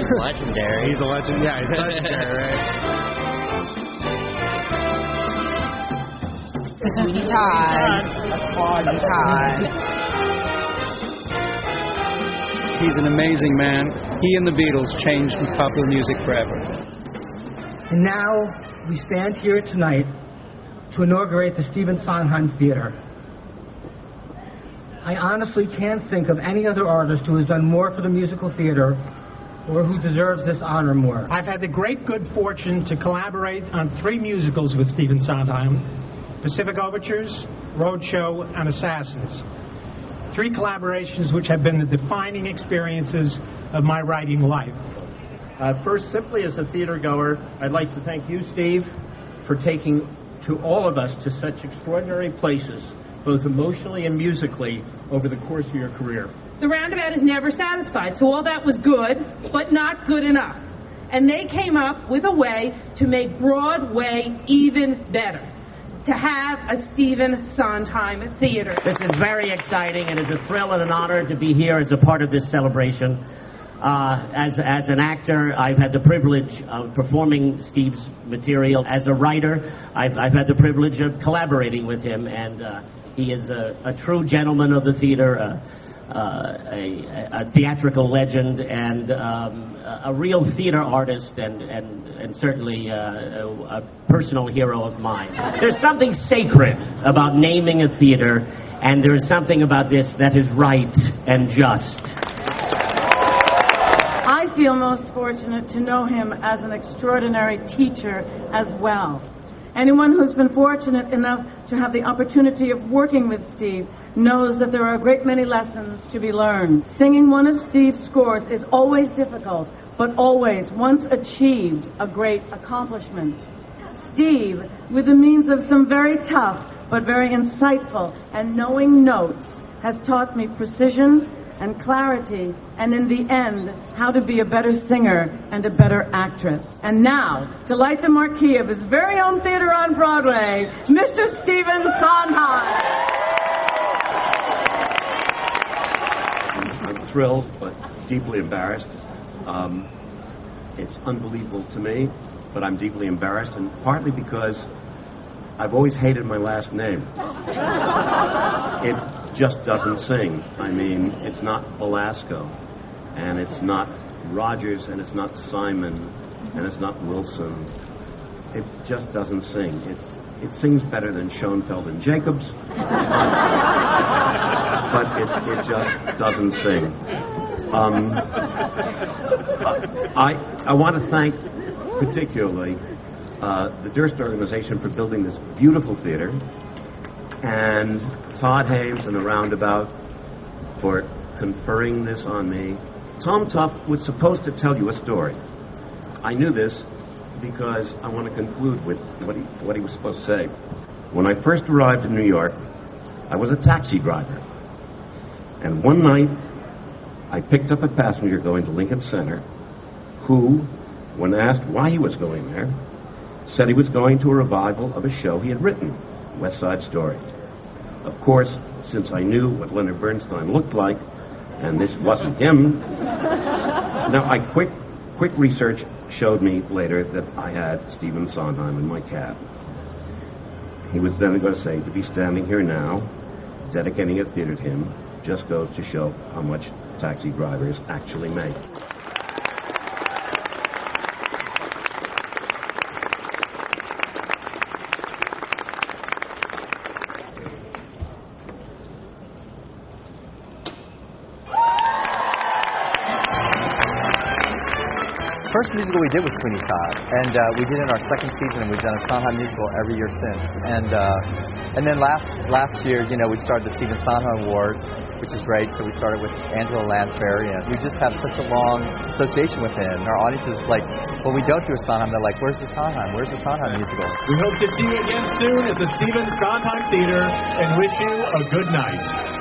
He's legendary. He's a legend. Yeah, he's legendary, right? Sweetie Todd. Sweetie Todd. He's an amazing man. He and the Beatles changed popular music forever. And now we stand here tonight to inaugurate the Stephen Sondheim Theater. I honestly can't think of any other artist who has done more for the musical theater or who deserves this honor more. I've had the great good fortune to collaborate on 3 musicals with Stephen Sondheim: Pacific Overtures, Roadshow, and Assassins. 3 collaborations which have been the defining experiences of my writing life. First, simply as a theater goer, I'd like to thank you, Steve, for taking to all of us to such extraordinary places, both emotionally and musically, over the course of your career. The Roundabout is never satisfied, so all that was good, but not good enough. And they came up with a way to make Broadway even better, to have a Stephen Sondheim Theater. This is very exciting, and it's a thrill and an honor to be here as a part of this celebration. As an actor, I've had the privilege of performing Steve's material. As a writer, I've had the privilege of collaborating with him, and he is a true gentleman of the theater, a theatrical legend, and a real theater artist, and certainly a personal hero of mine. There's something sacred about naming a theater, and there's something about this that is right and just. I feel most fortunate to know him as an extraordinary teacher as well. Anyone who's been fortunate enough to have the opportunity of working with Steve knows that there are a great many lessons to be learned. Singing one of Steve's scores is always difficult, but always, once achieved, a great accomplishment. Steve, with the means of some very tough but very insightful and knowing notes, has taught me precision and clarity, and in the end, how to be a better singer and a better actress. And now, to light the marquee of his very own theater on Broadway, Mr. Stephen Sondheim. I'm thrilled, but deeply embarrassed. It's unbelievable to me, but I'm deeply embarrassed, and partly because I've always hated my last name. It just doesn't sing. I mean, it's not Belasco, and it's not Rogers, and it's not Simon, and it's not Wilson. It just doesn't sing. It sings better than Schoenfeld and Jacobs, but it just doesn't sing. I want to thank particularly the Durst organization for building this beautiful theater, and Todd Haymes and the Roundabout for conferring this on me. Tom Tuff was supposed to tell you a story. I knew this because I want to conclude with what he was supposed to say. When I first arrived in New York, I was a taxi driver. And one night, I picked up a passenger going to Lincoln Center who, when asked why he was going there, said he was going to a revival of a show he had written, West Side Story. Of course, since I knew what Leonard Bernstein looked like, and this wasn't him, now quick research showed me later that I had Stephen Sondheim in my cab. He was then going to say, to be standing here now, dedicating a theater to him, just goes to show how much taxi drivers actually make. First musical we did was Sweeney Todd, and we did it in our second season, and we've done a Sondheim musical every year since. And then last year, you know, we started the Stephen Sondheim Award, which is great. So we started with Angela Lansbury, and we just have such a long association with him. And our audience is like, when we don't do a Sondheim, they're like, "Where's the Sondheim? Where's the Sondheim musical?" We hope to see you again soon at the Stephen Sondheim Theater, and wish you a good night.